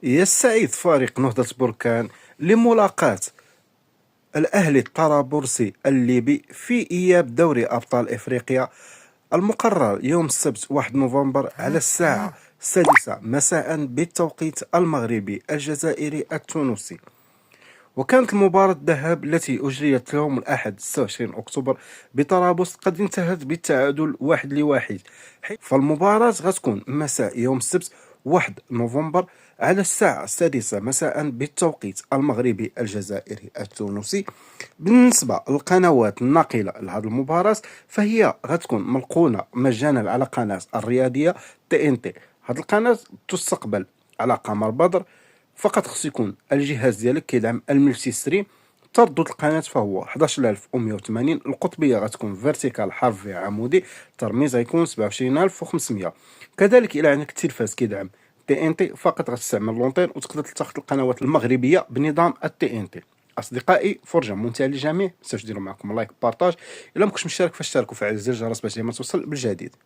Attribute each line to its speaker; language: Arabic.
Speaker 1: يستعيد فريق نهضة بركان لملاقاة الأهلي الطرابلسي الليبي في إياب دوري أبطال إفريقيا المقرر يوم السبت 1 نوفمبر على الساعة 6 مساء بالتوقيت المغربي الجزائري التونسي. وكانت المباراة الذهاب التي أجريت يوم الأحد 26 أكتوبر بطرابلس قد انتهت بالتعادل 1-1. فالمباراة غتكون مساء يوم السبت 1 نوفمبر على الساعة 6 مساء بالتوقيت المغربي الجزائري التونسي. بالنسبة للقنوات الناقلة لهذه المباراة فهي غتكون ملقونة مجانا على قناة الرياضية TNT. هذه القناة تستقبل على قمر بدر، فقط خص يكون الجهاز ديالك كيدعم الملتي ستريم. تردد القناة فهو 11180. القطبية غتكون فيرتيكال حرفي عمودي، الترميز غيكون 27500. كذلك إلا عندك التلفاز كيدعم TNT فقط غتستعمل لونتين وتقدر تلتقط القنوات المغربية بنظام TNT. أصدقائي، فرجة ممتعة للجميع، متنساوش ديروا معكم لايك بارطاج، إلا مكنتش مشترك فاشتركوا وفعل زر الجرس باش ديما توصل بالجديد.